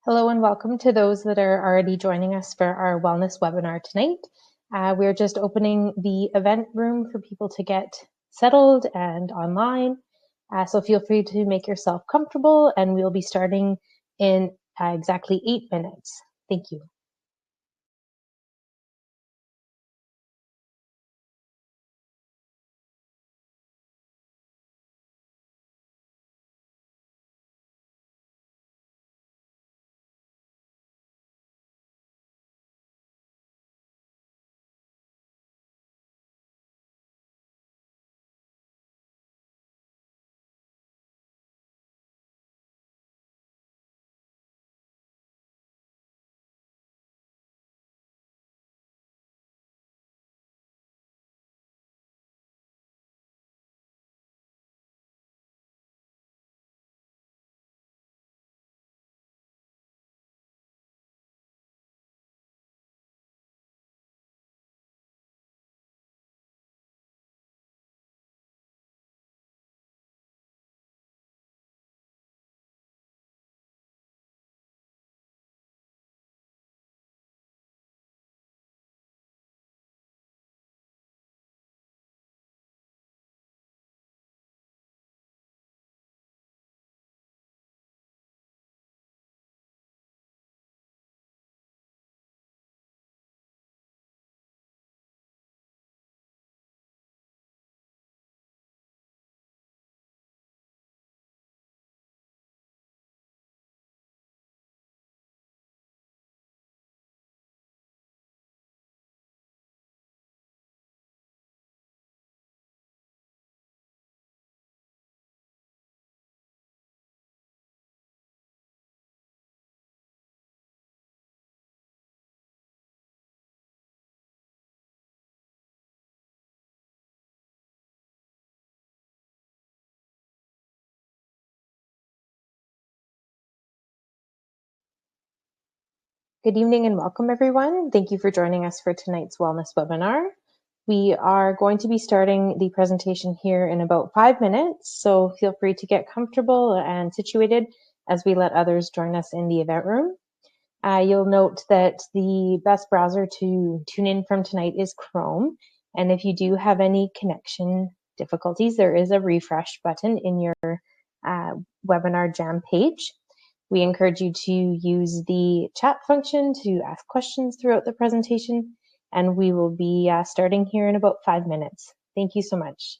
Hello and welcome to those that are already joining us for our wellness webinar tonight. We're just opening the event room for people to get settled and online. So feel free to make yourself comfortable, and we'll be starting in exactly 8 minutes. Thank you. Good evening and welcome everyone. Thank you for joining us for tonight's wellness webinar. We are going to be starting the presentation here in about 5 minutes, so feel free to get comfortable and situated as we let others join us in the event room. You'll note that the best browser to tune in from tonight is Chrome, and if you do have any connection difficulties, there is a refresh button in your webinar jam page. We encourage you to use the chat function to ask questions throughout the presentation, and we will be starting here in about 5 minutes. Thank you so much.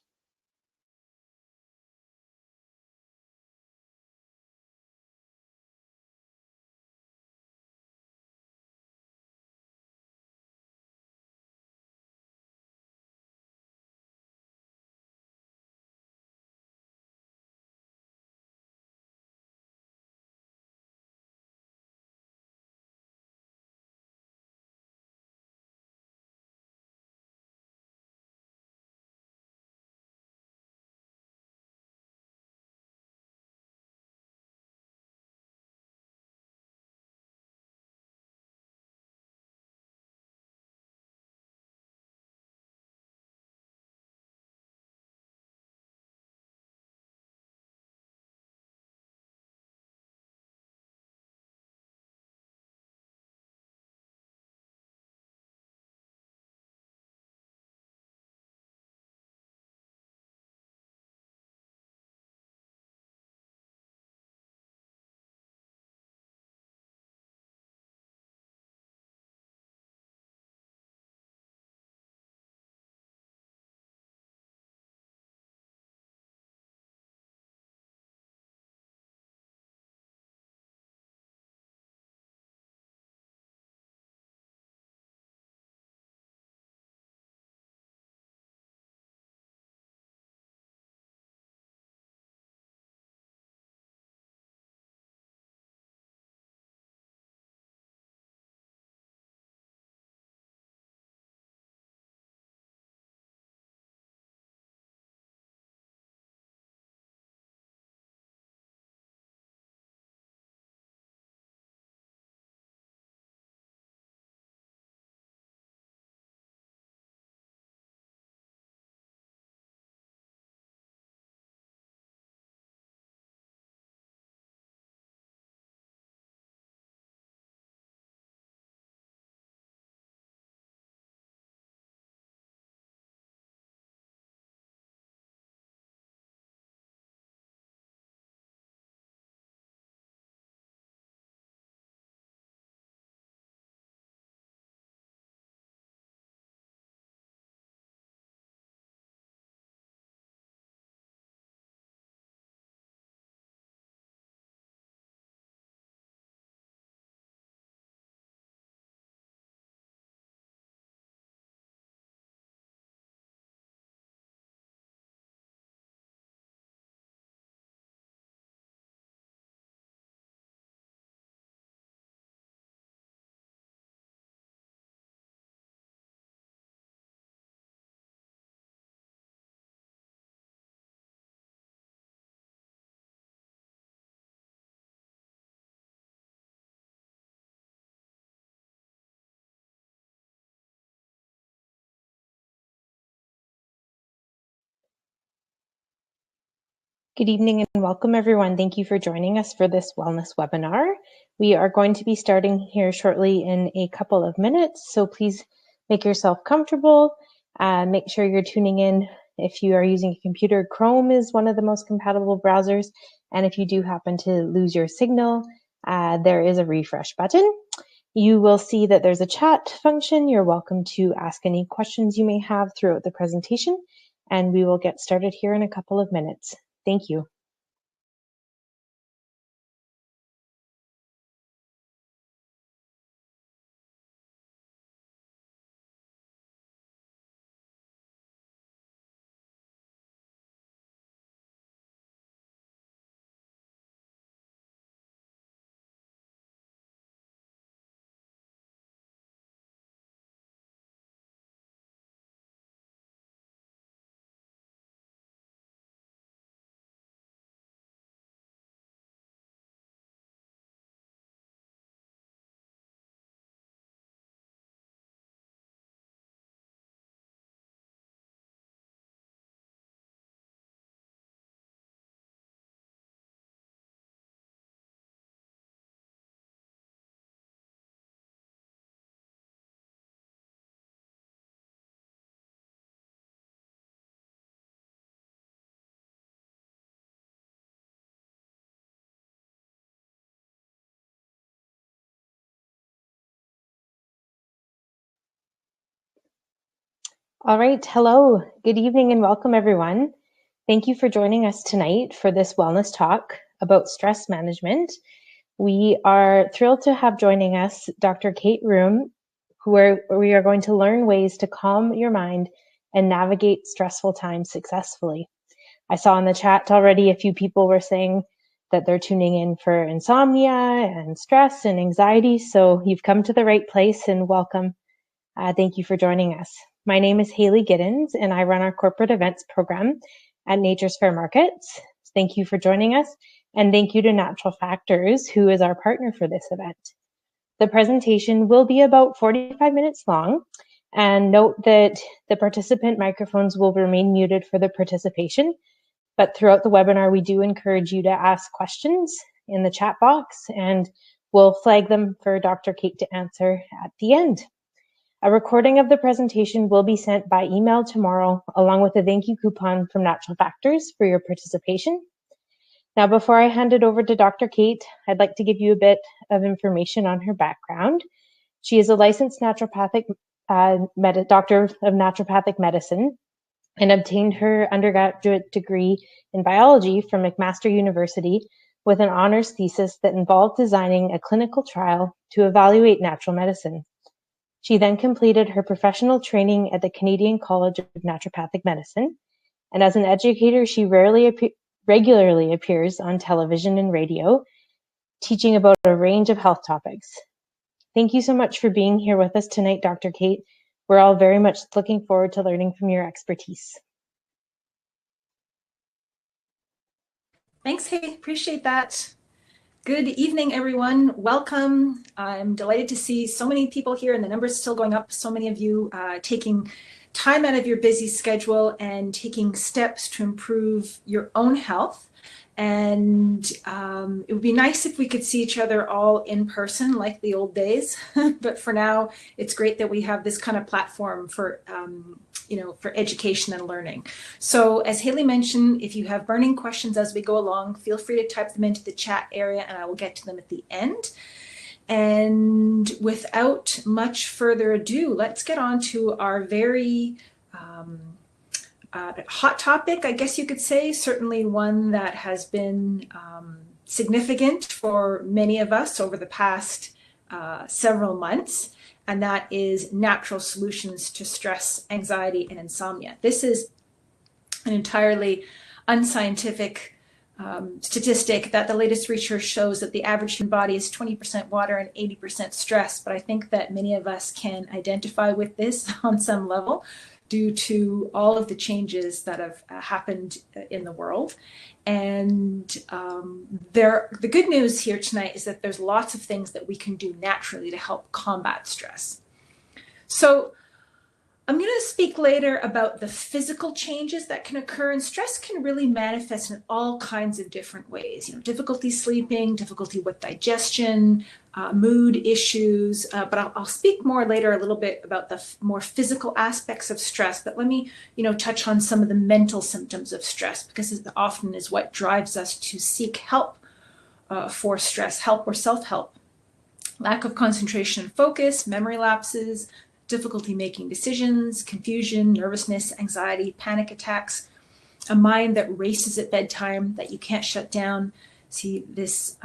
Good evening and welcome everyone. Thank you for joining us for this wellness webinar. We are going to be starting here shortly in a couple of minutes, so please make yourself comfortable. Make sure you're tuning in. If you are using a computer, Chrome is one of the most compatible browsers, and if you do happen to lose your signal, there is a refresh button. You will see that there's a chat function. You're welcome to ask any questions you may have throughout the presentation, and we will get started here in a couple of minutes. Thank you. All right, hello, good evening and welcome everyone. Thank you for joining us tonight for this wellness talk about stress management. We are thrilled to have joining us Dr. Kate Rhéaume, where we are going to learn ways to calm your mind and navigate stressful times successfully. I saw in the chat already a few people were saying that they're tuning in for insomnia and stress and anxiety, so you've come to the right place and welcome. Thank you for joining us. My name is Haley Giddens, and I run our corporate events program at Nature's Fair Markets. Thank you for joining us, and thank you to Natural Factors, who is our partner for this event. The presentation will be about 45 minutes long, and note that the participant microphones will remain muted for the participation, but throughout the webinar, we do encourage you to ask questions in the chat box, and we'll flag them for Dr. Kate to answer at the end. A recording of the presentation will be sent by email tomorrow, along with a thank you coupon from Natural Factors for your participation. Now, before I hand it over to Dr. Kate, I'd like to give you a bit of information on her background. She is a licensed naturopathic doctor of naturopathic medicine and obtained her undergraduate degree in biology from McMaster University with an honors thesis that involved designing a clinical trial to evaluate natural medicine. She then completed her professional training at the Canadian College of Naturopathic Medicine, and as an educator, she regularly appears on television and radio, teaching about a range of health topics. Thank you so much for being here with us tonight, Dr. Kate. We're all very much looking forward to learning from your expertise. Thanks, Haley. Appreciate that. Good evening, everyone. Welcome. I'm delighted to see so many people here and the numbers still going up. So many of you taking time out of your busy schedule and taking steps to improve your own health. And it would be nice if we could see each other all in person like the old days. But for now, it's great that we have this kind of platform for for education and learning. So as Haley mentioned, if you have burning questions as we go along, feel free to type them into the chat area and I will get to them at the end. And without much further ado, let's get on to our very hot topic, I guess you could say, certainly one that has been significant for many of us over the past several months. And that is natural solutions to stress, anxiety, and insomnia. This is an entirely unscientific statistic that the latest research shows that the average human body is 20% water and 80% stress. But I think that many of us can identify with this on some level due to all of the changes that have happened in the world. And the good news here tonight is that there's lots of things that we can do naturally to help combat stress. So I'm going to speak later about the physical changes that can occur, and stress can really manifest in all kinds of different ways. Difficulty sleeping, difficulty with digestion, mood issues. But I'll speak more later a little bit about the more physical aspects of stress. But let me, touch on some of the mental symptoms of stress, because it often is what drives us to seek help for stress, help or self-help. Lack of concentration and focus, memory lapses, difficulty making decisions, confusion, nervousness, anxiety, panic attacks, a mind that races at bedtime that you can't shut down. See, this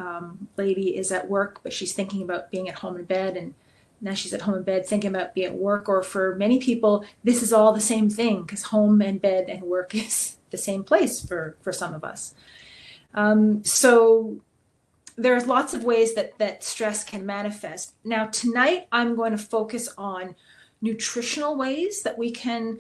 lady is at work, but she's thinking about being at home in bed, and now she's at home in bed thinking about being at work. Or for many people, this is all the same thing, because home and bed and work is the same place for some of us. So there's lots of ways that stress can manifest. Now, tonight, I'm going to focus on nutritional ways that we can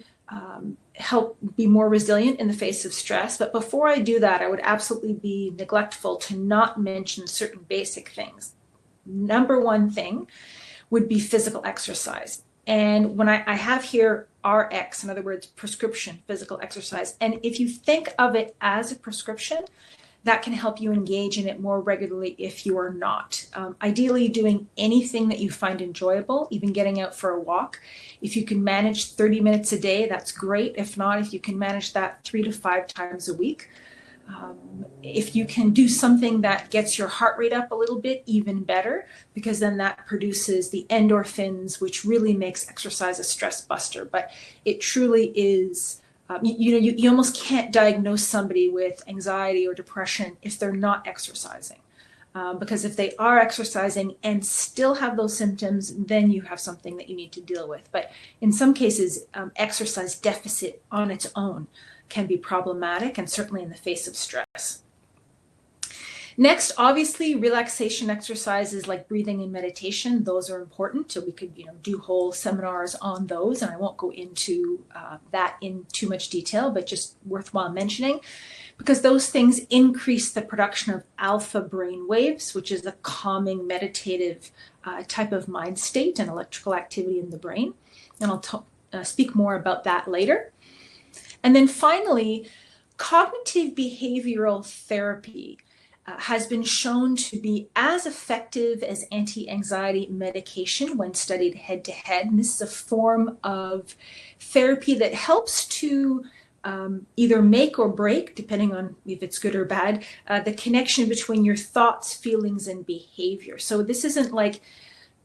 help be more resilient in the face of stress. But before I do that, I would absolutely be neglectful to not mention certain basic things. Number one thing would be physical exercise. And when I have here RX, in other words, prescription physical exercise, and if you think of it as a prescription, that can help you engage in it more regularly if you are not. Ideally, doing anything that you find enjoyable, even getting out for a walk. If you can manage 30 minutes a day, that's great. If not, if you can manage that 3 to 5 times a week. If you can do something that gets your heart rate up a little bit, even better, because then that produces the endorphins, which really makes exercise a stress buster. But it truly is. You almost can't diagnose somebody with anxiety or depression if they're not exercising. Because if they are exercising and still have those symptoms, then you have something that you need to deal with. But in some cases, exercise deficit on its own can be problematic, and certainly in the face of stress. Next, obviously, relaxation exercises like breathing and meditation, those are important. So we could, do whole seminars on those, and I won't go into that in too much detail, but just worthwhile mentioning, because those things increase the production of alpha brain waves, which is a calming, meditative type of mind state and electrical activity in the brain. And I'll speak more about that later. And then finally, cognitive behavioral therapy has been shown to be as effective as anti-anxiety medication when studied head-to-head. And this is a form of therapy that helps to either make or break, depending on if it's good or bad, the connection between your thoughts, feelings, and behavior. So this isn't like,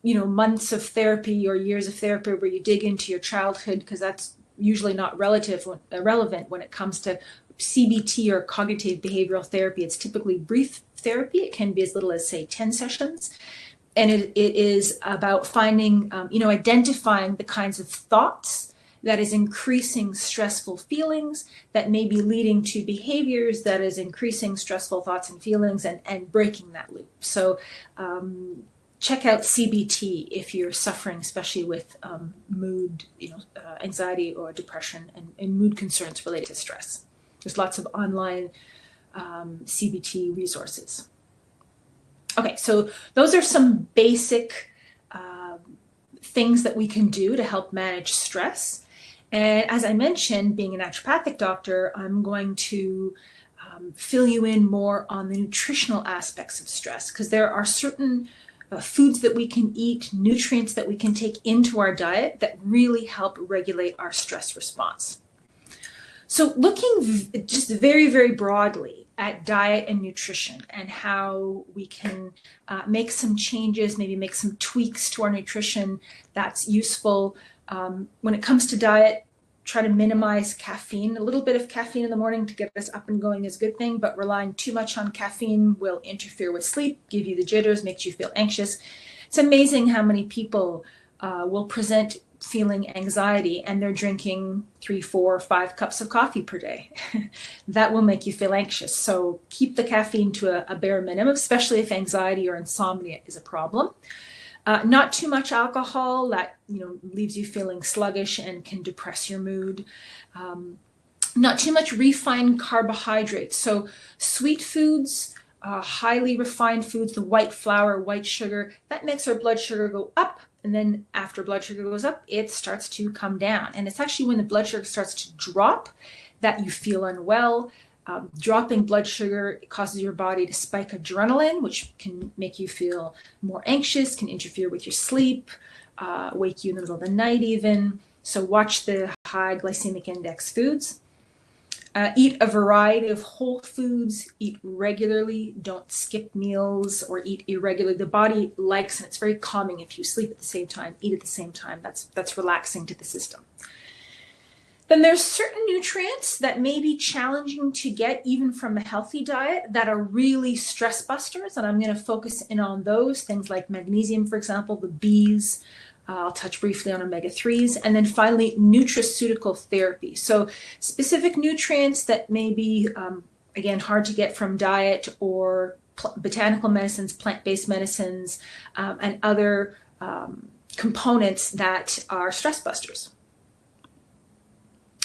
months of therapy or years of therapy where you dig into your childhood, because that's usually not relevant when it comes to CBT or cognitive behavioral therapy. It's typically brief therapy. It can be as little as, say, 10 sessions. And it is about finding, identifying the kinds of thoughts that is increasing stressful feelings that may be leading to behaviors that is increasing stressful thoughts and feelings, and breaking that loop. So check out CBT if you're suffering, especially with mood, anxiety or depression and mood concerns related to stress. There's lots of online CBT resources. Okay, so those are some basic things that we can do to help manage stress. And as I mentioned, being a naturopathic doctor, I'm going to fill you in more on the nutritional aspects of stress, because there are certain foods that we can eat, nutrients that we can take into our diet that really help regulate our stress response. So looking just very, very broadly at diet and nutrition and how we can make some changes, maybe make some tweaks to our nutrition that's useful. When it comes to diet, try to minimize caffeine. A little bit of caffeine in the morning to get us up and going is a good thing, but relying too much on caffeine will interfere with sleep, give you the jitters, makes you feel anxious. It's amazing how many people will present feeling anxiety and they're drinking 3, 4, 5 cups of coffee per day. That will make you feel anxious. So keep the caffeine to a bare minimum, especially if anxiety or insomnia is a problem. Not too much alcohol, that leaves you feeling sluggish and can depress your mood. Not too much refined carbohydrates. So sweet foods highly refined foods, the white flour, white sugar, that makes our blood sugar go up. And then after blood sugar goes up, it starts to come down. And it's actually when the blood sugar starts to drop that you feel unwell. Dropping blood sugar causes your body to spike adrenaline, which can make you feel more anxious, can interfere with your sleep, wake you in the middle of the night even. So watch the high glycemic index foods. Eat a variety of whole foods, eat regularly, don't skip meals or eat irregularly. The body likes, and it's very calming if you sleep at the same time, eat at the same time. That's relaxing to the system. Then there's certain nutrients that may be challenging to get even from a healthy diet that are really stress busters, and I'm going to focus in on those, things like magnesium, for example, the Bs. I'll touch briefly on omega-3s, and then finally nutraceutical therapy. So specific nutrients that may be, again, hard to get from diet or botanical medicines, plant-based medicines, and other components that are stress busters.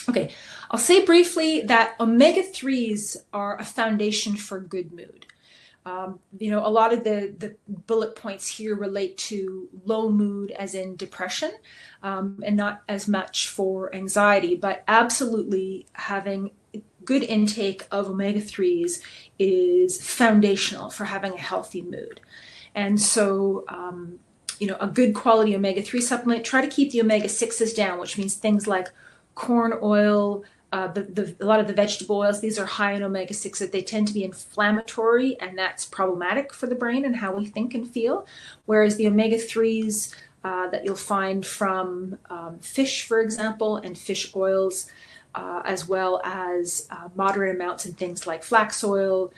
Okay, I'll say briefly that omega-3s are a foundation for good mood. A lot of the bullet points here relate to low mood as in depression, and not as much for anxiety, but absolutely having good intake of omega-3s is foundational for having a healthy mood. And so, a good quality omega-3 supplement, try to keep the omega-6s down, which means things like corn oil, a lot of the vegetable oils, these are high in omega-6, that they tend to be inflammatory, and that's problematic for the brain and how we think and feel. Whereas the omega-3s that you'll find from fish, for example, and fish oils, as well as moderate amounts in things like flax oil.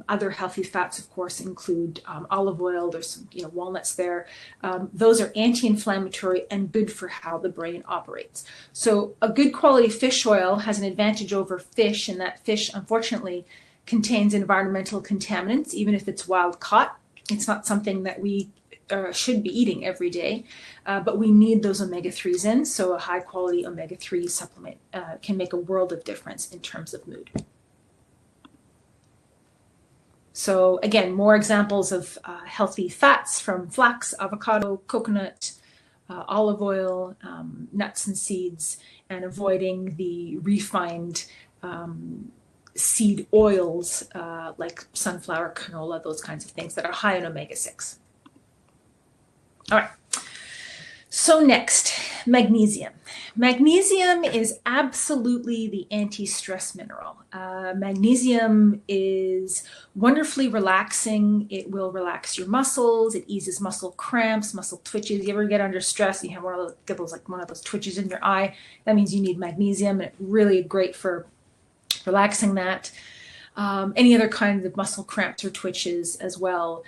Other healthy fats, of course, include olive oil. There's some, walnuts there. Those are anti-inflammatory and good for how the brain operates. So a good quality fish oil has an advantage over fish in that fish, unfortunately, contains environmental contaminants, even if it's wild caught. It's not something that we should be eating every day, but we need those omega-3s in. So a high quality omega-3 supplement can make a world of difference in terms of mood. So again, more examples of healthy fats from flax, avocado, coconut, olive oil, nuts and seeds, and avoiding the refined seed oils like sunflower, canola, those kinds of things that are high in omega-6. All right. So next, magnesium. Magnesium is absolutely the anti-stress mineral. Magnesium is wonderfully relaxing. It will relax your muscles. It eases muscle cramps, muscle twitches. You ever get under stress, you have one of those twitches in your eye, that means you need magnesium, and it's really great for relaxing that. Any other kinds of muscle cramps or twitches as well.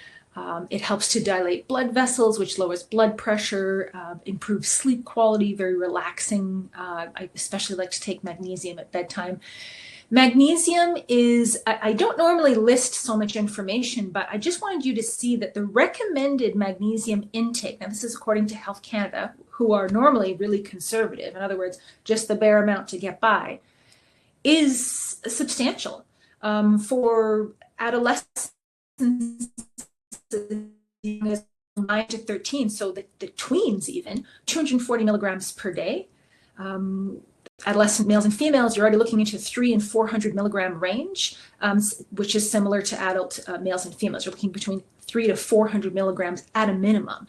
It helps to dilate blood vessels, which lowers blood pressure, improves sleep quality, very relaxing. I especially like to take magnesium at bedtime. Magnesium is, I don't normally list so much information, but I just wanted you to see that the recommended magnesium intake, now this is according to Health Canada, who are normally really conservative, in other words, just the bare amount to get by, is substantial. For adolescents, 9 to 13, so the tweens even, 240 milligrams per day. Adolescent males and females, you're already looking into 300 and 400 milligram range, which is similar to adult males and females. You're looking between 300 to 400 milligrams at a minimum.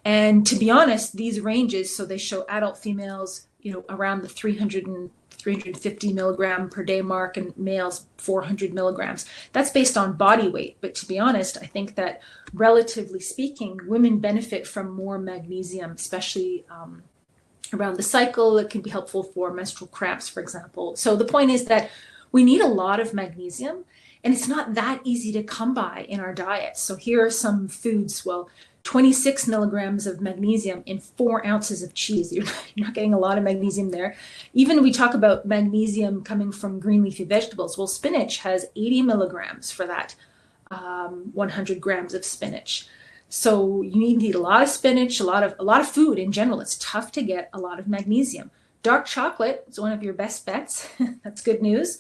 And to be honest, these ranges, so they show adult females, around the 300 and 350 milligram per day mark, and males 400 milligrams. That's based on body weight. But to be honest, I think that relatively speaking, women benefit from more magnesium, especially around the cycle. It can be helpful for menstrual cramps, for example. So the point is that we need a lot of magnesium, and it's not that easy to come by in our diet. So here are some foods. Well, 26 milligrams of magnesium in 4 ounces of cheese. You're not getting a lot of magnesium there. Even we talk about magnesium coming from green leafy vegetables. Well, spinach has 80 milligrams for that 100 grams of spinach. So you need a lot of spinach, a lot of food in general. It's tough to get a lot of magnesium. Dark chocolate is one of your best bets. That's good news.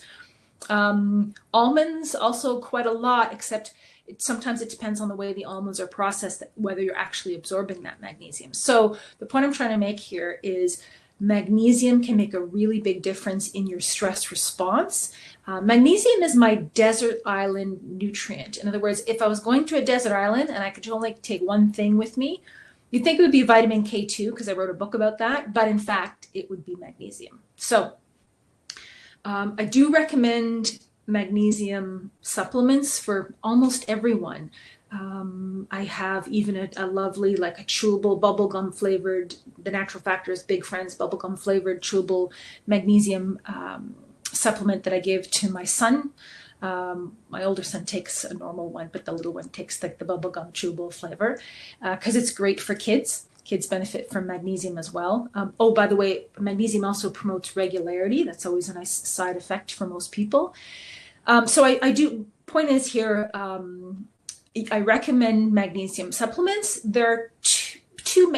Almonds also quite a lot, except Sometimes it depends on the way the almonds are processed, whether you're actually absorbing that magnesium. So the point I'm trying to make here is magnesium can make a really big difference in your stress response. Magnesium is my desert island nutrient. In other words, if I was going to a desert island and I could only take one thing with me, you'd think it would be vitamin K2 because I wrote a book about that, but in fact, it would be magnesium. So I do recommend magnesium supplements for almost everyone. I have even a lovely, like a chewable bubblegum flavored, the Natural Factors Big Friends bubblegum flavored chewable magnesium supplement that I give to my son. My older son takes a normal one, but the little one takes like the bubblegum chewable flavor because it's great for kids. Kids benefit from magnesium as well. Oh, by the way, magnesium also promotes regularity. That's always a nice side effect for most people. So I do, point is here, I recommend magnesium supplements. There are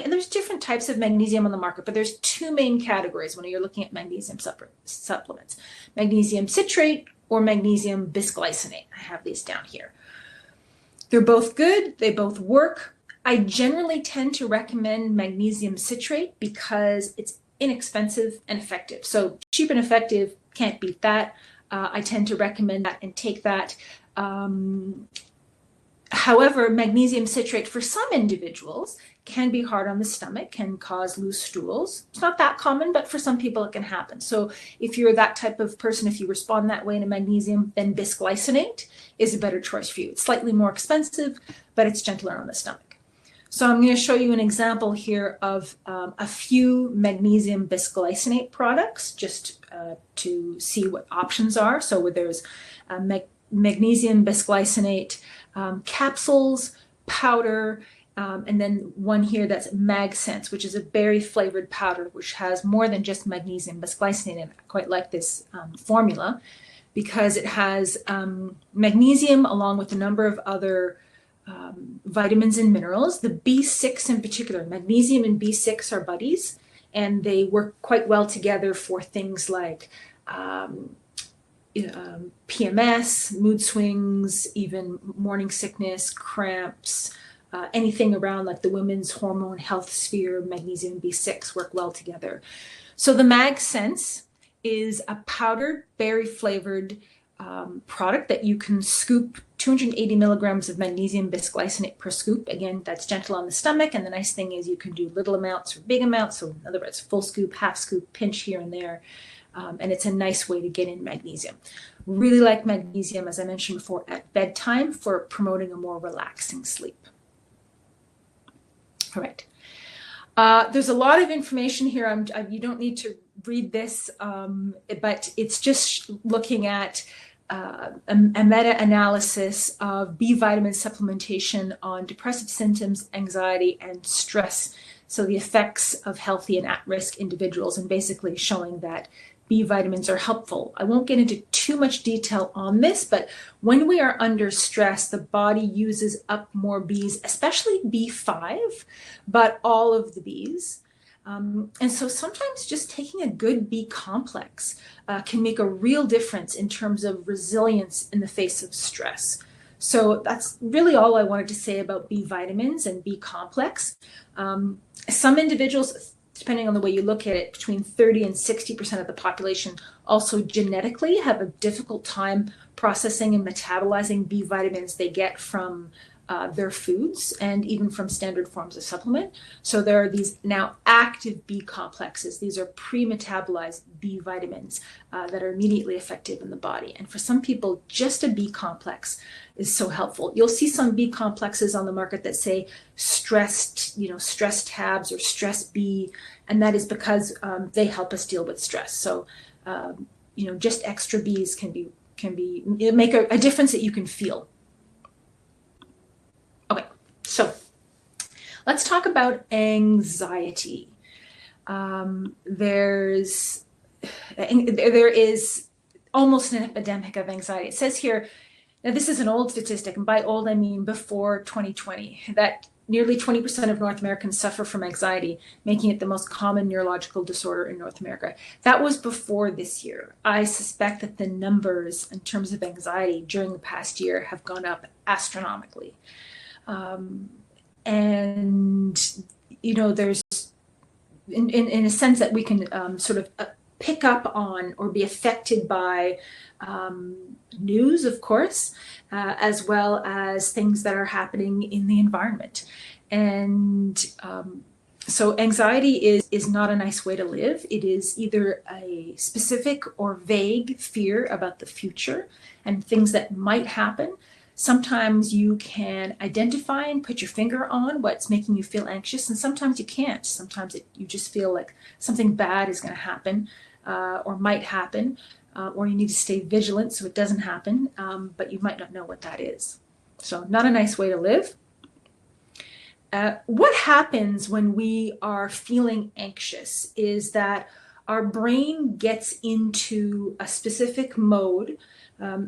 there's different types of magnesium on the market, but there's two main categories when you're looking at magnesium supplements: magnesium citrate or magnesium bisglycinate. I have these down here. They're both good. They both work. I generally tend to recommend magnesium citrate because it's inexpensive and effective. So cheap and effective, can't beat that. I tend to recommend that and take that. However, magnesium citrate for some individuals can be hard on the stomach, can cause loose stools. It's not that common, but for some people it can happen. So if you're that type of person, if you respond that way to magnesium, then bisglycinate is a better choice for you. It's slightly more expensive, but it's gentler on the stomach. So I'm going to show you an example here of a few magnesium bisglycinate products just to see what options are. So there's magnesium bisglycinate capsules, powder, and then one here that's MagSense, which is a berry flavored powder, which has more than just magnesium bisglycinate in it. I quite like this formula because it has magnesium along with a number of other vitamins and minerals. The B6 in particular, magnesium and B6 are buddies, and they work quite well together for things like PMS, mood swings, even morning sickness, cramps, anything around like the women's hormone health sphere. Magnesium and B6 work well together. So the MagSense is a powdered berry flavored product that you can scoop 280 milligrams of magnesium bisglycinate per scoop. Again, that's gentle on the stomach. And the nice thing is you can do little amounts or big amounts. So in other words, full scoop, half scoop, pinch here and there. And it's a nice way to get in magnesium. Really like magnesium, as I mentioned before, at bedtime for promoting a more relaxing sleep. All right. There's a lot of information here. You don't need to read this, but it's just looking at a meta-analysis of B vitamin supplementation on depressive symptoms, anxiety, and stress. So the effects of healthy and at-risk individuals, and basically showing that B vitamins are helpful. I won't get into too much detail on this, but when we are under stress, the body uses up more Bs, especially B5, but all of the Bs. And so sometimes just taking a good B complex can make a real difference in terms of resilience in the face of stress. So that's really all I wanted to say about B vitamins and B complex. Some individuals, depending on the way you look at it, between 30 and 60% of the population also genetically have a difficult time processing and metabolizing B vitamins they get from their foods and even from standard forms of supplement. So there are these now active B complexes. These are pre-metabolized B vitamins that are immediately effective in the body. And for some people, just a B complex is so helpful. You'll see some B complexes on the market that say stress tabs or stress B, and that is because they help us deal with stress. So just extra Bs can make a difference that you can feel. Okay, so let's talk about anxiety. There is almost an epidemic of anxiety. It says here, now this is an old statistic, and by old I mean before 2020, that nearly 20% of North Americans suffer from anxiety, making it the most common neurological disorder in North America. That was before this year. I suspect that the numbers in terms of anxiety during the past year have gone up astronomically. And, you know, there's, in a sense that we can sort of pick up on or be affected by news, of course, as well as things that are happening in the environment. And so anxiety is not a nice way to live. It is either a specific or vague fear about the future and things that might happen. Sometimes you can identify and put your finger on what's making you feel anxious, and sometimes you can't. Sometimes you just feel like something bad is going to happen or might happen, or you need to stay vigilant so it doesn't happen, but you might not know what that is. So not a nice way to live. What happens when we are feeling anxious is that our brain gets into a specific mode.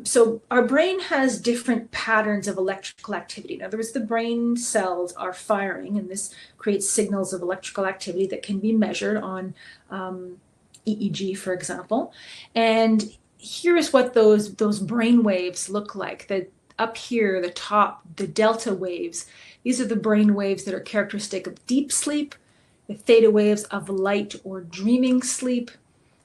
So our brain has different patterns of electrical activity. In other words, the brain cells are firing, and this creates signals of electrical activity that can be measured on EEG, for example. And here is what those brain waves look like. Up here, the top, the delta waves, these are the brain waves that are characteristic of deep sleep, the theta waves of light or dreaming sleep.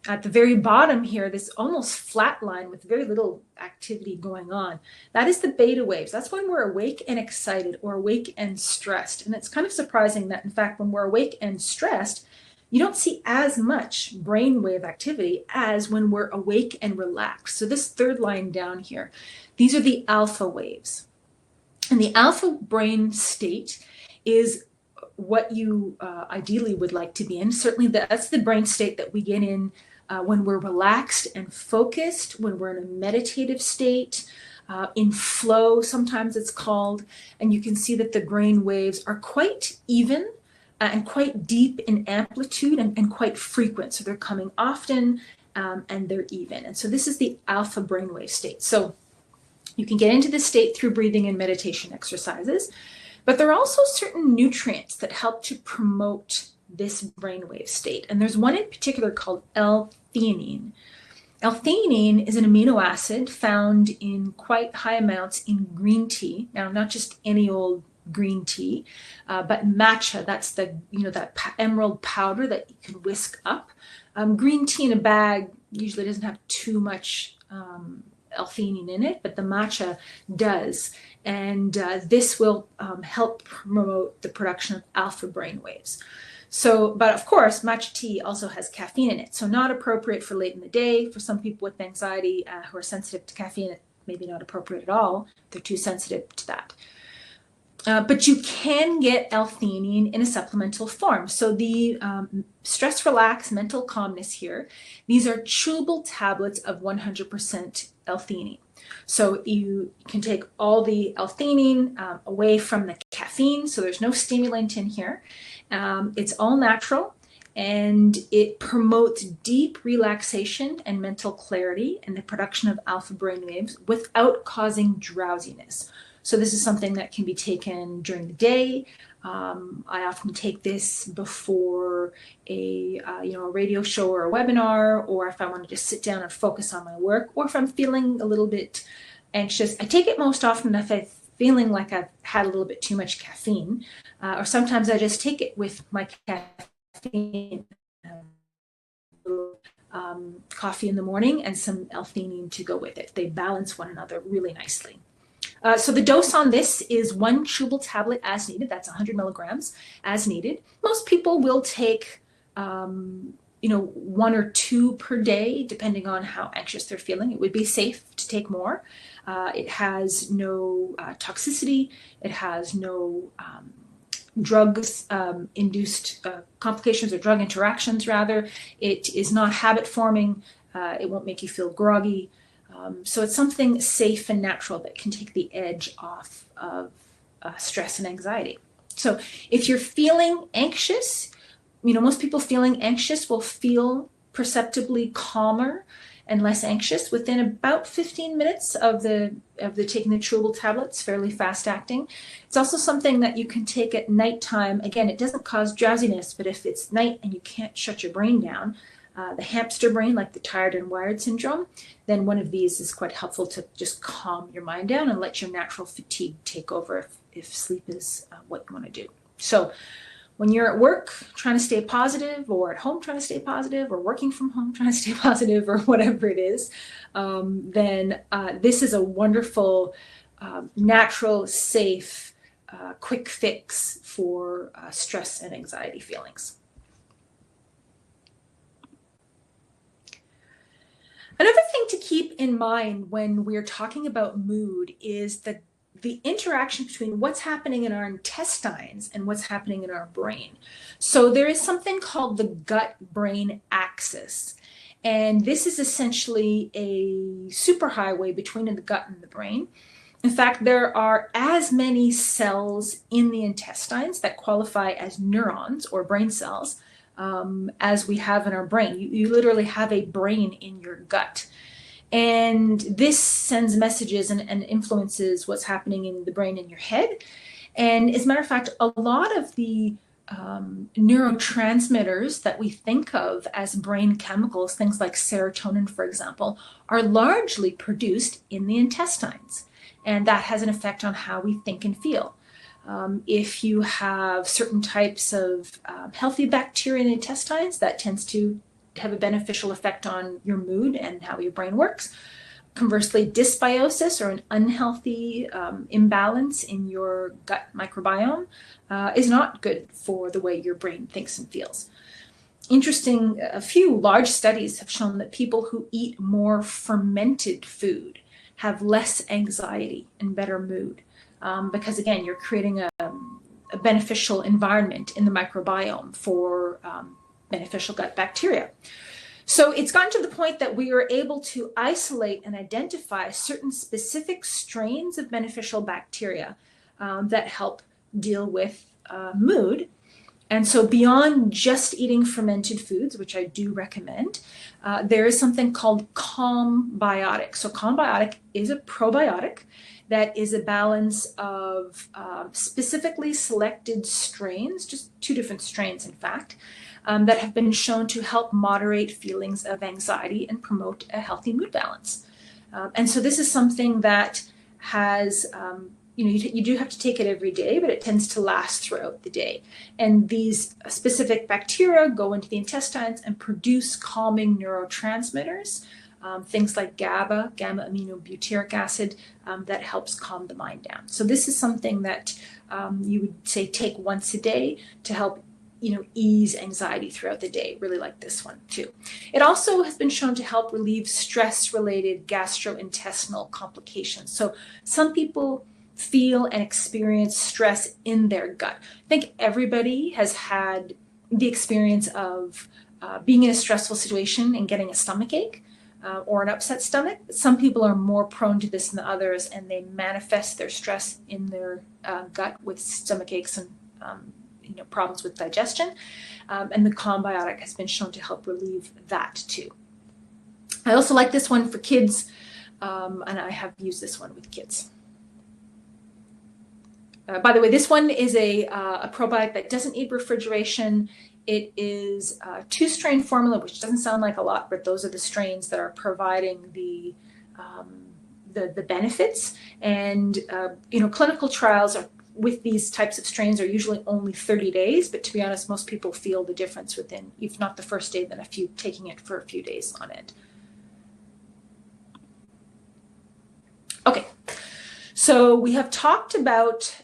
At the very bottom here, this almost flat line with very little activity going on, that is the beta waves. That's when we're awake and excited, or awake and stressed. And it's kind of surprising that, in fact, when we're awake and stressed, you don't see as much brainwave activity as when we're awake and relaxed. So this third line down here, these are the alpha waves. And the alpha brain state is what you ideally would like to be in. Certainly that's the brain state that we get in when we're relaxed and focused, when we're in a meditative state, in flow, sometimes it's called. And you can see that the brain waves are quite even and quite deep in amplitude and quite frequent. So they're coming often and they're even. And so this is the alpha brainwave state. So you can get into this state through breathing and meditation exercises, but there are also certain nutrients that help to promote this brainwave state. And there's one in particular called L-theanine. L-theanine is an amino acid found in quite high amounts in green tea. Now, not just any old green tea, but matcha. That's the, that emerald powder that you can whisk up. Green tea in a bag usually doesn't have too much L-theanine in it, but the matcha does. And this will help promote the production of alpha brain waves. So, but of course, matcha tea also has caffeine in it. So not appropriate for late in the day. For some people with anxiety who are sensitive to caffeine, maybe not appropriate at all. They're too sensitive to that. But you can get L-theanine in a supplemental form. So the Stress Relax Mental Calmness here, these are chewable tablets of 100% L-theanine. So you can take all the L-theanine away from the caffeine, so there's no stimulant in here. It's all natural, and it promotes deep relaxation and mental clarity and the production of alpha brainwaves without causing drowsiness. So this is something that can be taken during the day. I often take this before a radio show or a webinar, or if I want to just sit down and focus on my work, or if I'm feeling a little bit anxious. I take it most often if I'm feeling like I've had a little bit too much caffeine, or sometimes I just take it with my caffeine. Coffee in the morning and some L-theanine to go with it. They balance one another really nicely. So the dose on this is 1 chewable tablet as needed. That's 100 milligrams as needed. Most people will take, 1 or 2 per day, depending on how anxious they're feeling. It would be safe to take more. It has no toxicity. It has no drugs induced complications or drug interactions, rather. It is not habit forming. It won't make you feel groggy. So it's something safe and natural that can take the edge off of stress and anxiety. So if you're feeling anxious, most people feeling anxious will feel perceptibly calmer and less anxious within about 15 minutes of the taking the chewable tablets, fairly fast acting. It's also something that you can take at nighttime. Again, it doesn't cause drowsiness, but if it's night and you can't shut your brain down, the hamster brain, like the tired and wired syndrome, then one of these is quite helpful to just calm your mind down and let your natural fatigue take over if sleep is what you want to do. So when you're at work trying to stay positive, or at home trying to stay positive, or working from home trying to stay positive, or whatever it is, then this is a wonderful, natural, safe, quick fix for stress and anxiety feelings. Another thing to keep in mind when we're talking about mood is the interaction between what's happening in our intestines and what's happening in our brain. So there is something called the gut-brain axis. And this is essentially a superhighway between the gut and the brain. In fact, there are as many cells in the intestines that qualify as neurons or brain cells as we have in our brain. You literally have a brain in your gut. And this sends messages and influences what's happening in the brain in your head. And as a matter of fact, a lot of the neurotransmitters that we think of as brain chemicals, things like serotonin, for example, are largely produced in the intestines. And that has an effect on how we think and feel. If you have certain types of healthy bacteria in the intestines, that tends to have a beneficial effect on your mood and how your brain works. Conversely, dysbiosis, or an unhealthy imbalance in your gut microbiome, is not good for the way your brain thinks and feels. Interesting, a few large studies have shown that people who eat more fermented food have less anxiety and better mood. Because again, you're creating a beneficial environment in the microbiome for beneficial gut bacteria. So it's gotten to the point that we are able to isolate and identify certain specific strains of beneficial bacteria that help deal with mood. And so beyond just eating fermented foods, which I do recommend, there is something called Calmbiotic. So Calmbiotic is a probiotic that is a balance of specifically selected strains, just 2 different strains, in fact, that have been shown to help moderate feelings of anxiety and promote a healthy mood balance. And so this is something that has, you do have to take it every day, but it tends to last throughout the day. And these specific bacteria go into the intestines and produce calming neurotransmitters, things like GABA, gamma-aminobutyric acid, that helps calm the mind down. So this is something that you would say take once a day to help ease anxiety throughout the day. Really like this one too. It also has been shown to help relieve stress-related gastrointestinal complications. So some people feel and experience stress in their gut. I think everybody has had the experience of being in a stressful situation and getting a stomach ache or an upset stomach. Some people are more prone to this than others, and they manifest their stress in their gut with stomach aches and problems with digestion. And the Calmbiotic has been shown to help relieve that too. I also like this one for kids, and I have used this one with kids. By the way, this one is a probiotic that doesn't need refrigeration. It is a 2-strain formula, which doesn't sound like a lot, but those are the strains that are providing the benefits. And clinical trials with these types of strains are usually only 30 days, but to be honest, most people feel the difference within, if not the first day, then taking it for a few days on end. Okay. So we have talked about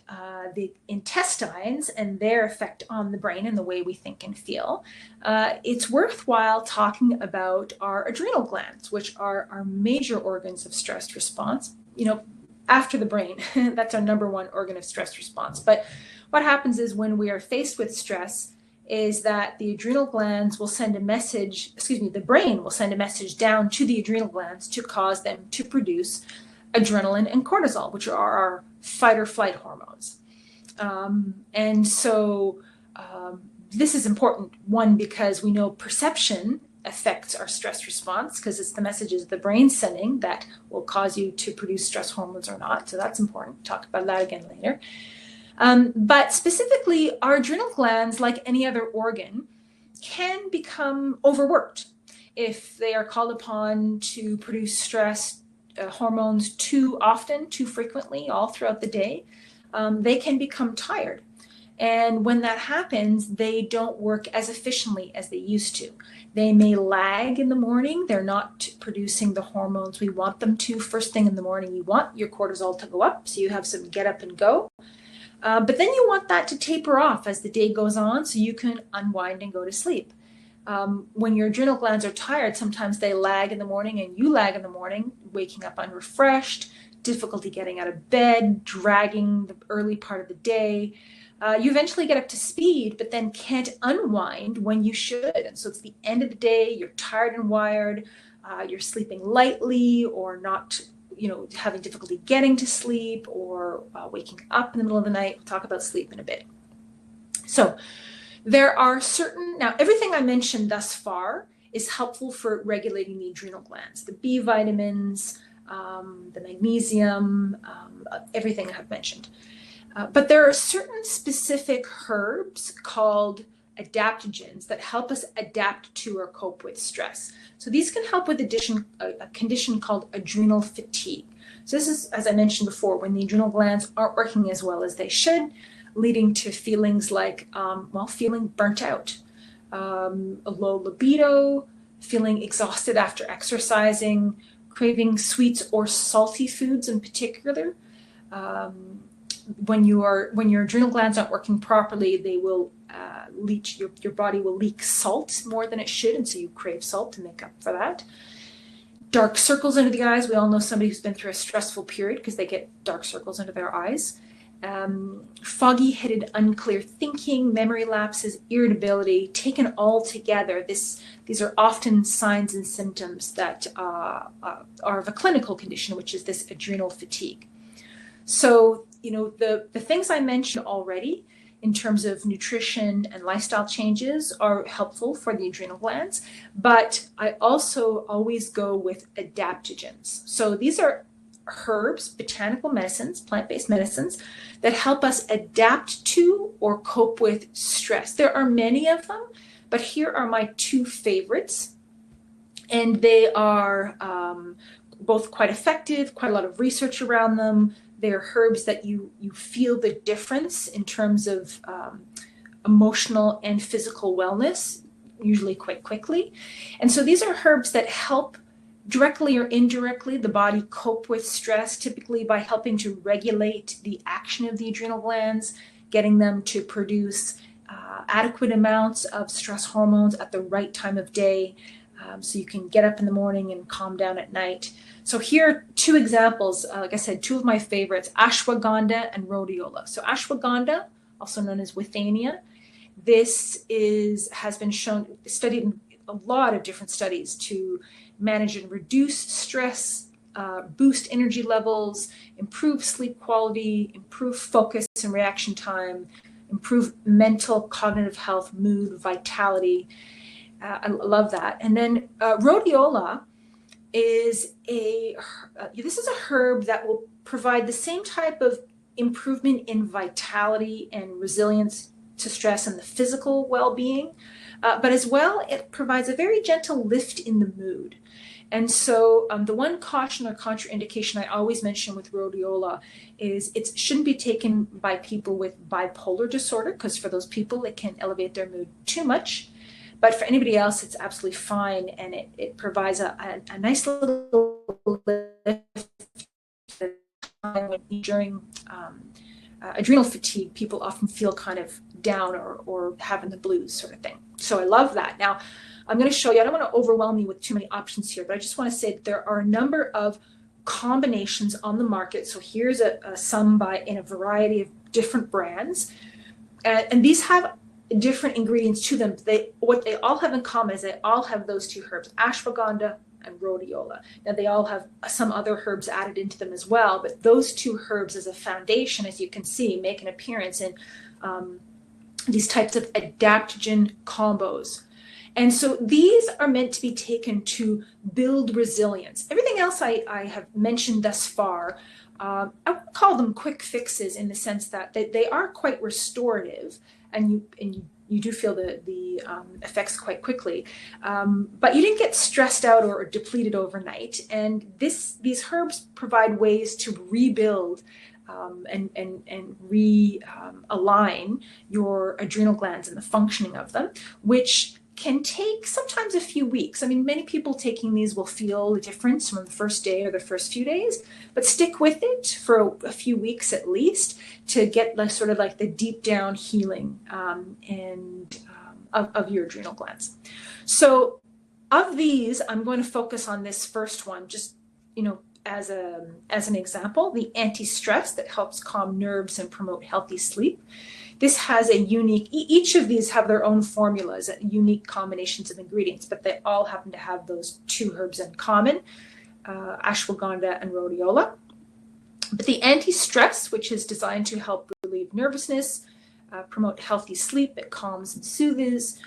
the intestines and their effect on the brain and the way we think and feel. It's worthwhile talking about our adrenal glands, which are our major organs of stress response, after the brain. That's our number 1 organ of stress response. But what happens is when we are faced with stress is that the adrenal glands will send a message, the brain will send a message down to the adrenal glands to cause them to produce adrenaline and cortisol, which are our fight or flight hormones. And so this is important, one, because we know perception affects our stress response, because it's the messages the brain's sending that will cause you to produce stress hormones or not. So that's important. We'll talk about that again later. But specifically, our adrenal glands, like any other organ, can become overworked if they are called upon to produce stress hormones too often, too frequently, all throughout the day. They can become tired. And when that happens, they don't work as efficiently as they used to. They may lag in the morning. They're not producing the hormones we want them to. First thing in the morning, you want your cortisol to go up, so you have some get up and go. But then you want that to taper off as the day goes on so you can unwind and go to sleep. When your adrenal glands are tired, sometimes they lag in the morning and you lag in the morning, waking up unrefreshed, difficulty getting out of bed, dragging the early part of the day. You eventually get up to speed, but then can't unwind when you should. And so it's the end of the day, you're tired and wired, you're sleeping lightly or not, having difficulty getting to sleep or waking up in the middle of the night. We'll talk about sleep in a bit. So there are now everything I mentioned thus far is helpful for regulating the adrenal glands, the B vitamins, the magnesium, everything I've mentioned. But there are certain specific herbs called adaptogens that help us adapt to or cope with stress. So these can help with a condition called adrenal fatigue. So this is, as I mentioned before, when the adrenal glands aren't working as well as they should, leading to feelings like, feeling burnt out, a low libido, feeling exhausted after exercising, craving sweets or salty foods in particular. When your adrenal glands aren't working properly, they will leach, your body will leak salt more than it should, and so you crave salt to make up for that. Dark circles under the eyes. We all know somebody who's been through a stressful period because they get dark circles under their eyes. Foggy-headed, unclear thinking, memory lapses, irritability, taken all together. These are often signs and symptoms that are of a clinical condition, which is this adrenal fatigue. So, the things I mentioned already in terms of nutrition and lifestyle changes are helpful for the adrenal glands, but I also always go with adaptogens. So these are herbs, botanical medicines, plant-based medicines that help us adapt to or cope with stress. There are many of them, but here are my two favorites. And they are both quite effective, quite a lot of research around them. They're herbs that you feel the difference in terms of emotional and physical wellness, usually quite quickly. And so these are herbs that help directly or indirectly the body cope with stress, typically by helping to regulate the action of the adrenal glands, getting them to produce adequate amounts of stress hormones at the right time of day, so you can get up in the morning and calm down at night. So here are two examples, like I said, two of my favorites, ashwagandha and rhodiola. So ashwagandha, also known as withania, this has been studied in a lot of different studies to manage and reduce stress, boost energy levels, improve sleep quality, improve focus and reaction time, improve mental, cognitive health, mood, vitality. I love that. And then rhodiola is this is a herb that will provide the same type of improvement in vitality and resilience to stress and the physical well-being, but as well, it provides a very gentle lift in the mood. And so the one caution or contraindication I always mention with rhodiola is it shouldn't be taken by people with bipolar disorder, because for those people, it can elevate their mood too much. But for anybody else, it's absolutely fine, and it provides a nice little lift during adrenal fatigue. People often feel kind of down or having the blues sort of thing. So I love that. Now, I'm going to show you, I don't want to overwhelm you with too many options here, but I just want to say that there are a number of combinations on the market. So here's some in a variety of different brands. And these have different ingredients to them. What they all have in common is they all have those two herbs, ashwagandha and rhodiola. Now they all have some other herbs added into them as well, but those two herbs as a foundation, as you can see, make an appearance in these types of adaptogen combos. And so these are meant to be taken to build resilience. Everything else I have mentioned thus far, I would call them quick fixes in the sense that they are quite restorative, and you do feel the effects quite quickly, but you didn't get stressed out or depleted overnight. And these herbs provide ways to rebuild and realign your adrenal glands and the functioning of them, which can take sometimes a few weeks. I mean, many people taking these will feel the difference from the first day or the first few days, but stick with it for a few weeks at least to get sort of like the deep down healing of your adrenal glands. So of these, I'm going to focus on this first one, just, as an example, the anti-stress that helps calm nerves and promote healthy sleep. This has a unique, each of these have their own formulas, unique combinations of ingredients, but they all happen to have those two herbs in common, ashwagandha and rhodiola. But the anti-stress, which is designed to help relieve nervousness, promote healthy sleep, it calms and soothes,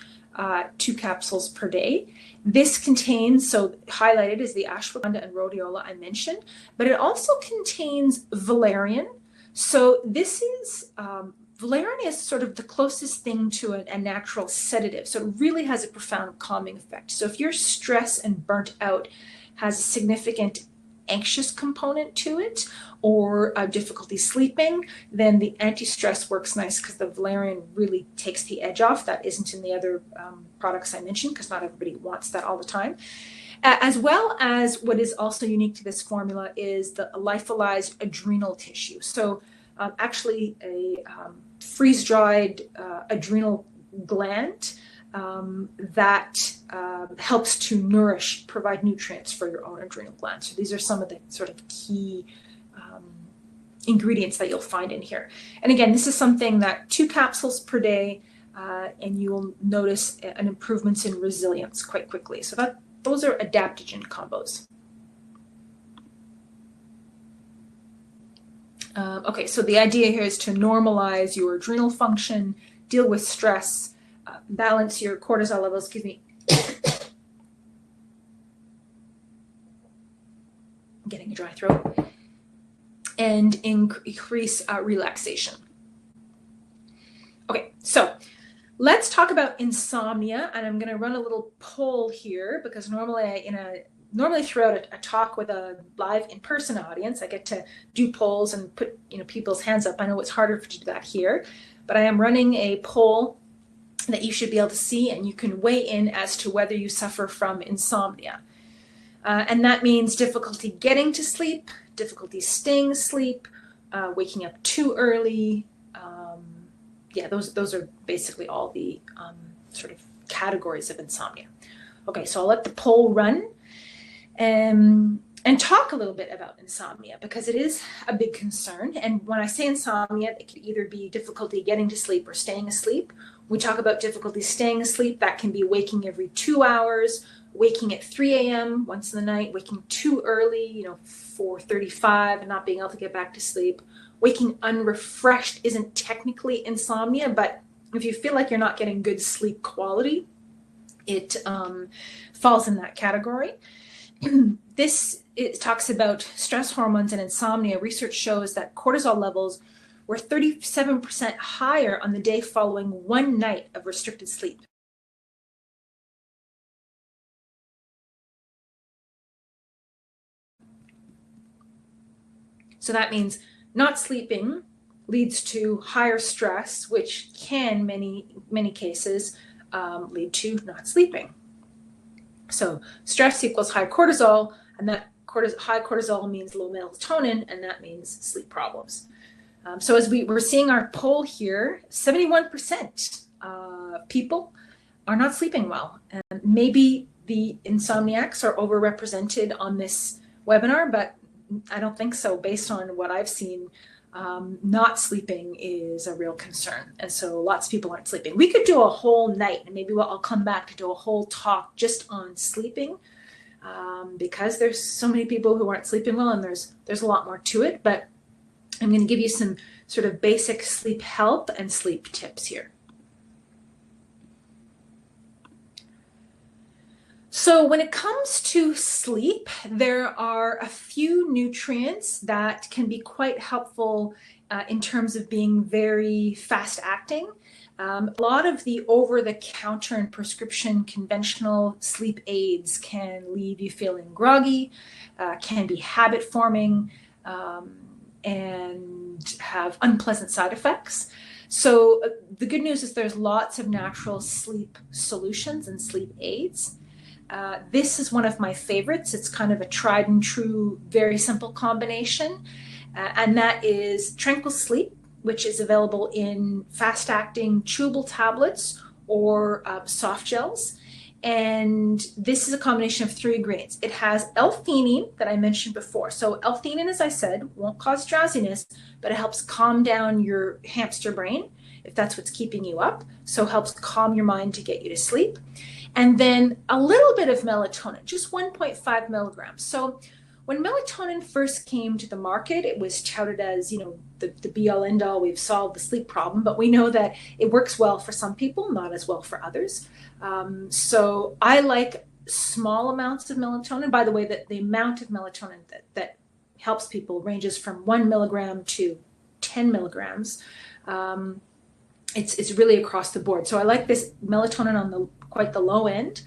2 capsules per day. This contains, so highlighted is the ashwagandha and rhodiola I mentioned, but it also contains valerian. So this is, valerian is sort of the closest thing to a natural sedative. So it really has a profound calming effect. So if you're stressed and burnt out, has a significant anxious component to it, or difficulty sleeping, then the anti-stress works nice because the valerian really takes the edge off. That isn't in the other products I mentioned, because not everybody wants that all the time. As well as what is also unique to this formula is the lyophilized adrenal tissue. So actually a freeze-dried adrenal gland that helps to nourish, provide nutrients for your own adrenal glands. So these are some of the sort of key ingredients that you'll find in here. And again, this is something that 2 capsules per day, and you will notice an improvements in resilience quite quickly. So those are adaptogen combos. Okay, so the idea here is to normalize your adrenal function, deal with stress, balance your cortisol levels, excuse me. I'm getting a dry throat. And increase relaxation. Okay, so let's talk about insomnia, and I'm going to run a little poll here because normally throughout a talk with a live in-person audience, I get to do polls and put people's hands up. I know it's harder to do that here, but I am running a poll that you should be able to see, and you can weigh in as to whether you suffer from insomnia. And that means difficulty getting to sleep, difficulty staying asleep, waking up too early. Yeah, those are basically all the sort of categories of insomnia. Okay, so I'll let the poll run and talk a little bit about insomnia, because it is a big concern. And when I say insomnia, it could either be difficulty getting to sleep or staying asleep. We talk about difficulty staying asleep. That can be waking every 2 hours, waking at 3 a.m. once in the night, waking too early, 4:35, and not being able to get back to sleep. Waking unrefreshed isn't technically insomnia, but if you feel like you're not getting good sleep quality, it falls in that category. It talks about stress hormones and insomnia. Research shows that cortisol levels were 37% higher on the day following 1 night of restricted sleep. So that means not sleeping leads to higher stress, which can, many cases, lead to not sleeping. So stress equals high cortisol, and that high cortisol means low melatonin, and that means sleep problems. So as we're seeing our poll here, 71% people are not sleeping well. And maybe the insomniacs are overrepresented on this webinar, but I don't think so. Based on what I've seen, not sleeping is a real concern. And so lots of people aren't sleeping. We could do a whole night, and maybe I'll come back to do a whole talk just on sleeping, because there's so many people who aren't sleeping well, and there's a lot more to it. But I'm going to give you some sort of basic sleep help and sleep tips here. So when it comes to sleep, there are a few nutrients that can be quite helpful in terms of being very fast acting. A lot of the over-the-counter and prescription conventional sleep aids can leave you feeling groggy, can be habit forming, and have unpleasant side effects. So the good news is there's lots of natural sleep solutions and sleep aids. This is one of my favorites. It's kind of a tried and true, very simple combination. And that is Tranquil Sleep, which is available in fast-acting chewable tablets or soft gels. And this is a combination of 3 ingredients. It has L-theanine that I mentioned before. So L-theanine, as I said, won't cause drowsiness, but it helps calm down your hamster brain if that's what's keeping you up. So it helps calm your mind to get you to sleep. And then a little bit of melatonin, just 1.5 milligrams. So when melatonin first came to the market, it was touted as, the be-all end-all, we've solved the sleep problem, but we know that it works well for some people, not as well for others. So I like small amounts of melatonin. By the way, that the amount of melatonin that helps people ranges from 1 milligram to 10 milligrams. It's really across the board. So I like this melatonin on quite the low end.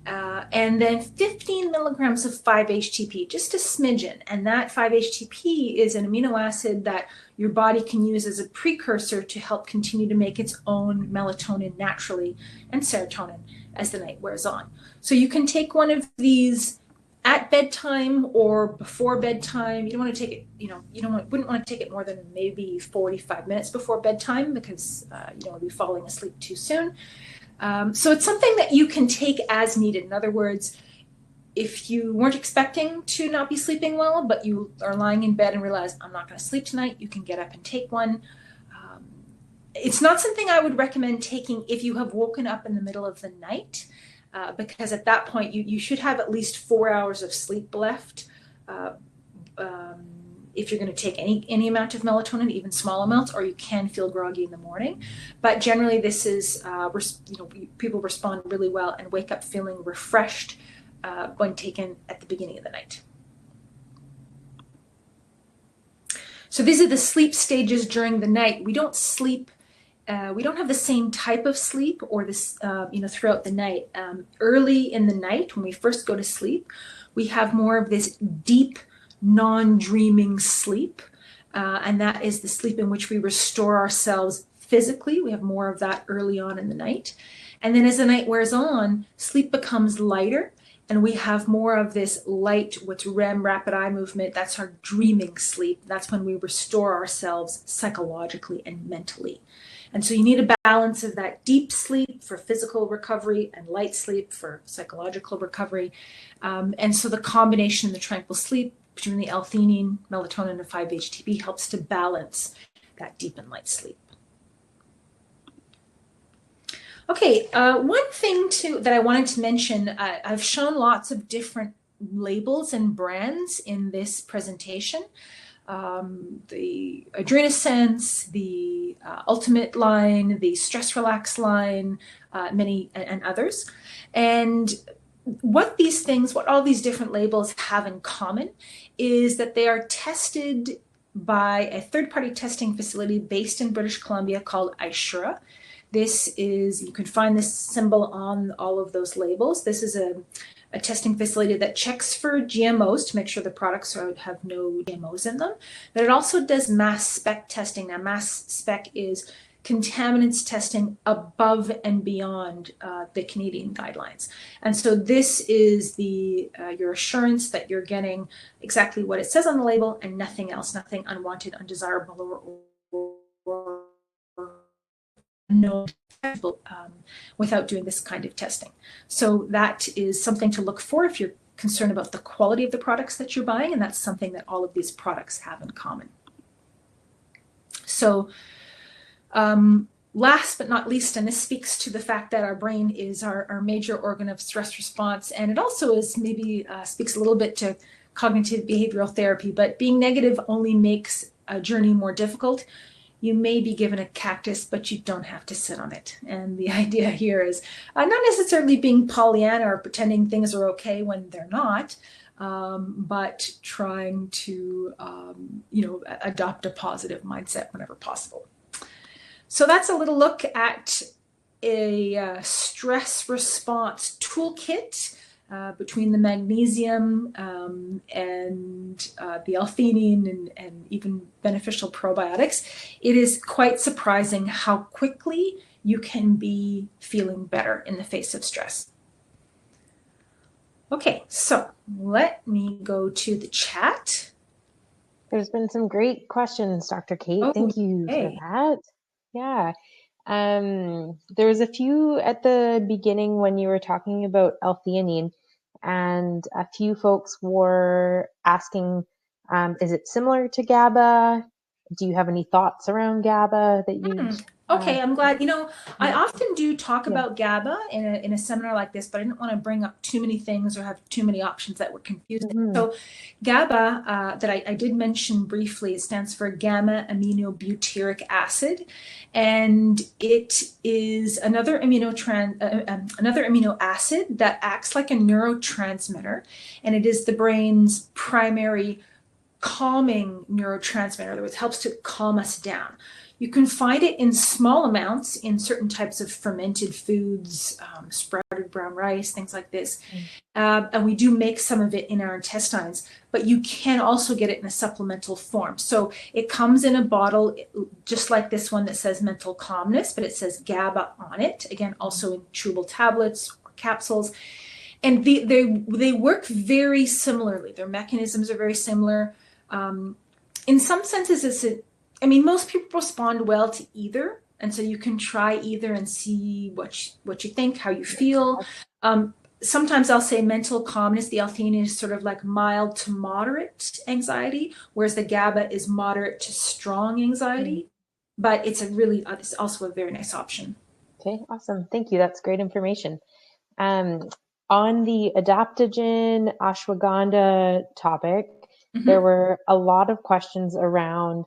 And then 15 milligrams of 5-HTP, just a smidgen. And that 5-HTP is an amino acid that your body can use as a precursor to help continue to make its own melatonin naturally and serotonin as the night wears on. So you can take one of these at bedtime or before bedtime. You don't want to take it, wouldn't want to take it more than maybe 45 minutes before bedtime because you don't want to be falling asleep too soon. So it's something that you can take as needed. In other words, if you weren't expecting to not be sleeping well, but you are lying in bed and realize, I'm not going to sleep tonight, you can get up and take one. It's not something I would recommend taking if you have woken up in the middle of the night, because at that point you should have at least 4 hours of sleep left. If you're going to take any amount of melatonin, even small amounts, or you can feel groggy in the morning. But generally this is, people respond really well and wake up feeling refreshed when taken at the beginning of the night. So these are the sleep stages during the night. We don't sleep, we don't have the same type of sleep or this, throughout the night. Early in the night, when we first go to sleep, we have more of this deep, non-dreaming sleep, and that is the sleep in which we restore ourselves physically. We have more of that early on in the night. And then as the night wears on, sleep becomes lighter, and we have more of this light, what's REM, rapid eye movement. That's our dreaming sleep. That's when we restore ourselves psychologically and mentally. And so you need a balance of that deep sleep for physical recovery and light sleep for psychological recovery. And so the combination of the tranquil sleep between the L-theanine, melatonin, and 5-HTP helps to balance that deep and light sleep. Okay, one thing that I wanted to mention, I've shown lots of different labels and brands in this presentation. The Adrenal, the Ultimate line, the Stress Relax line, many and others. And what all these different labels have in common is that they are tested by a third-party testing facility based in British Columbia called Ishura. You can find this symbol on all of those labels. This is a testing facility that checks for GMOs to make sure the products have no GMOs in them. But it also does mass spec testing. Now, mass spec is contaminants testing above and beyond the Canadian guidelines. And so this is your assurance that you're getting exactly what it says on the label and nothing else, nothing unwanted, undesirable, or no without doing this kind of testing. So that is something to look for if you're concerned about the quality of the products that you're buying, and that's something that all of these products have in common. So last but not least, and this speaks to the fact that our brain is our major organ of stress response, and it also is speaks a little bit to cognitive behavioral therapy, but being negative only makes a journey more difficult. you may be given a cactus, but you don't have to sit on it. And the idea here is not necessarily being Pollyanna or pretending things are okay when they're not, but trying to, adopt a positive mindset whenever possible. So that's a little look at a stress response toolkit between the magnesium and the L-theanine and even beneficial probiotics. It is quite surprising how quickly you can be feeling better in the face of stress. Okay, so let me go to the chat. There's been some great questions, Dr. Kate. Thank you for that. Yeah. There was a few at the beginning when you were talking about L-theanine, and a few folks were asking, is it similar to GABA? Do you have any thoughts around GABA that you'd... Okay, I'm glad. I often do talk about GABA in a seminar like this, but I didn't want to bring up too many things or have too many options that were confusing. So GABA, that I did mention briefly, it stands for gamma aminobutyric acid, and it is another amino acid that acts like a neurotransmitter, and it is the brain's primary calming neurotransmitter. In other words, helps to calm us down. You can find it in small amounts in certain types of fermented foods, sprouted brown rice, things like this. And we do make some of it in our intestines, but you can also get it in a supplemental form. So it comes in a bottle, just like this one that says mental calmness, but it says GABA on it. Again, also in chewable tablets or capsules. And they work very similarly. Their mechanisms are very similar. In some senses, most people respond well to either, and so you can try either and see what you think, how you feel. Sometimes I'll say mental calmness. The L-theanine is sort of like mild to moderate anxiety, whereas the GABA is moderate to strong anxiety. But it's also a very nice option. Okay, awesome. Thank you. That's great information. On the adaptogen ashwagandha topic, there were a lot of questions around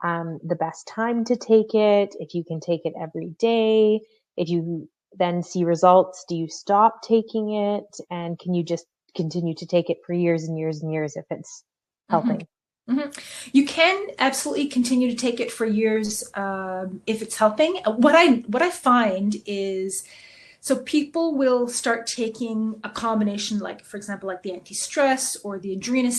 the best time to take it, if you can take it every day, if you then see results, do you stop taking it, and can you just continue to take it for years and years and years if it's helping? You can absolutely continue to take it for years if it's helping. What I find is, so people will start taking a combination, like, for example, like the Antistress or the Adrenal,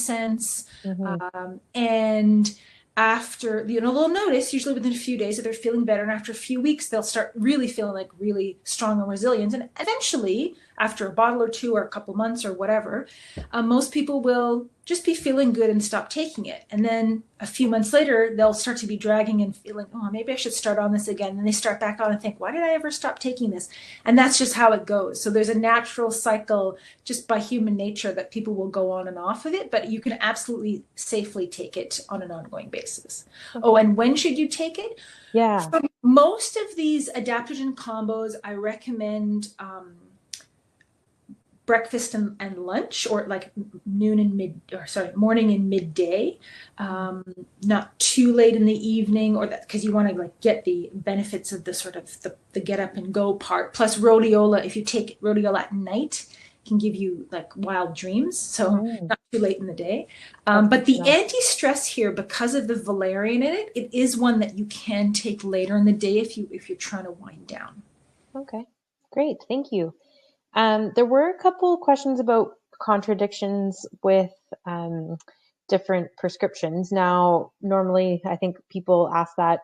and after, they'll notice usually within a few days that they're feeling better. And after a few weeks, they'll start really feeling like really strong and resilient. And eventually, after a bottle or two or a couple months or whatever, most people will just be feeling good and stop taking it. And then a few months later, they'll start to be dragging and feeling, oh, maybe I should start on this again. And they start back on and think, why did I ever stop taking this? And that's just how it goes. So there's a natural cycle just by human nature that people will go on and off of it, but you can absolutely safely take it on an ongoing basis. Okay. Oh, and when should you take it? Yeah. For most of these adaptogen combos, I recommend breakfast and lunch, or like morning and midday, not too late in the evening, or that, because you want to like get the benefits of the sort of the get up and go part. Plus rhodiola, if you take rhodiola at night, can give you like wild dreams. So not too late in the day. But the anti-stress here, because of the valerian in it, it is one that you can take later in the day if you're trying to wind down. Okay, great. Thank you. There were a couple questions about contradictions with different prescriptions. Now, normally, I think people ask that.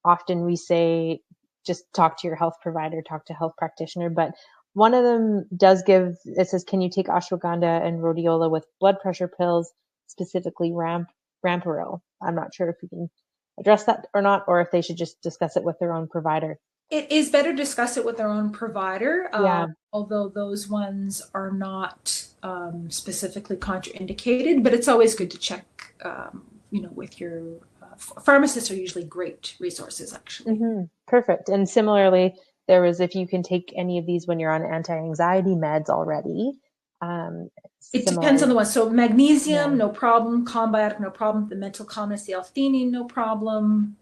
Often we say, just talk to your health provider, talk to a health practitioner. But one of them does give, it says, can you take ashwagandha and rhodiola with blood pressure pills, specifically Rampiril? I'm not sure if you can address that or not, or if they should just discuss it with their own provider. It is better to discuss it with their own provider, although those ones are not specifically contraindicated, but it's always good to check, with your pharmacists are usually great resources, actually. Perfect. And similarly, there was, if you can take any of these when you're on anti-anxiety meds already, It depends on Similar, the one. So yeah. magnesium, no problem. Calmbiotic, no problem. The mental calmness, the L-theanine, no problem.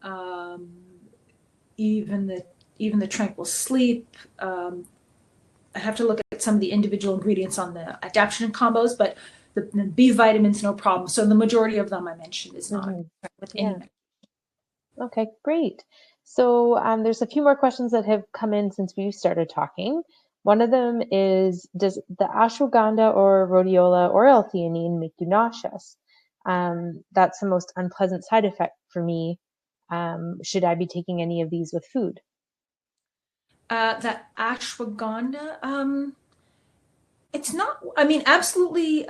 Even the tranquil sleep. I have to look at some of the individual ingredients on the adaptogen combos, but the B vitamins, no problem. So the majority of them I mentioned is not with any. Yeah. Okay, great. So there's a few more questions that have come in since we started talking. One of them is, does the ashwagandha or rhodiola or L-theanine make you nauseous? That's the most unpleasant side effect for me. Should I be taking any of these with food? That ashwagandha, it's not. I mean, absolutely.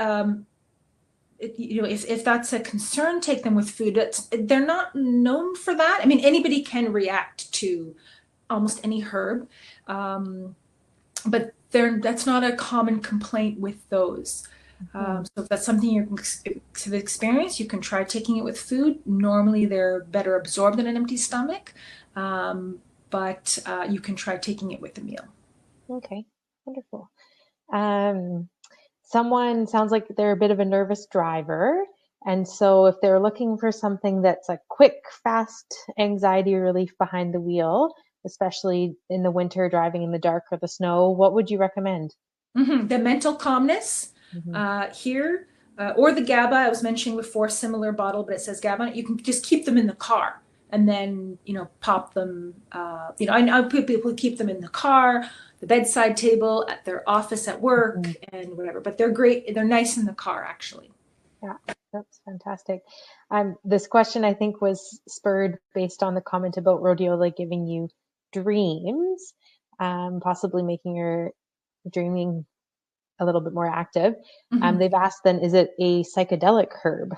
If that's a concern, take them with food. They're not known for that. I mean, anybody can react to almost any herb, but that's not a common complaint with those. So if that's something you have experienced, you can try taking it with food. Normally, they're better absorbed in an empty stomach, but you can try taking it with a meal. Okay, wonderful. Um, Someone sounds like they're a bit of a nervous driver. And so if they're looking for something that's a quick, fast anxiety relief behind the wheel, especially in the winter driving in the dark or the snow, what would you recommend? The mental calmness Hmm. here, or the GABA I was mentioning before, similar bottle, but it says GABA. You can just keep them in the car and then pop them. I know people keep them in the car, the bedside table, at their office, at work, Hmm. and whatever. But they're great. They're nice in the car, actually. Yeah, that's fantastic. This question, I think, was spurred based on the comment about rhodiola giving you dreams, possibly making your dreaming a little bit more active. Mhm. They've asked then, is it a psychedelic herb?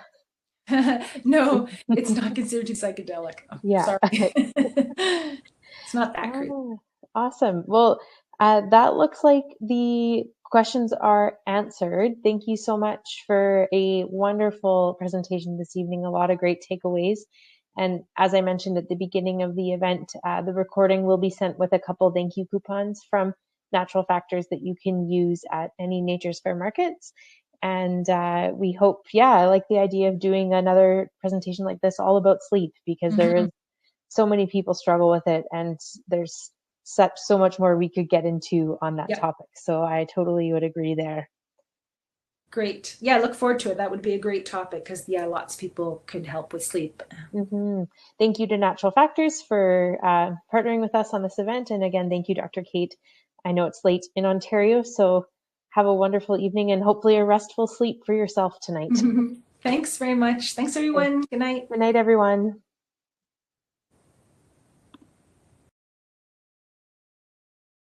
No, it's not considered too psychedelic. Oh, Yeah. sorry. It's not that crazy. Oh, awesome. Well, that looks like the questions are answered. Thank you so much for a wonderful presentation this evening. A lot of great takeaways. And as I mentioned at the beginning of the event, the recording will be sent with a couple thank you coupons from Natural Factors that you can use at any Nature's Fair markets. And we hope, yeah, I like the idea of doing another presentation like this all about sleep because there Mhm. is so many people struggle with it, and there's so much more we could get into on that Yeah, topic. So I totally would agree there. great. Yeah, I look forward to it. That would be a great topic because, yeah, lots of people could help with sleep. Hmm. Thank you to Natural Factors for partnering with us on this event. And again, thank you, Dr. Kate. I know it's late in Ontario, so have a wonderful evening and hopefully a restful sleep for yourself tonight. Thanks very much. Thanks, Okay. everyone. Good night. Good night, everyone.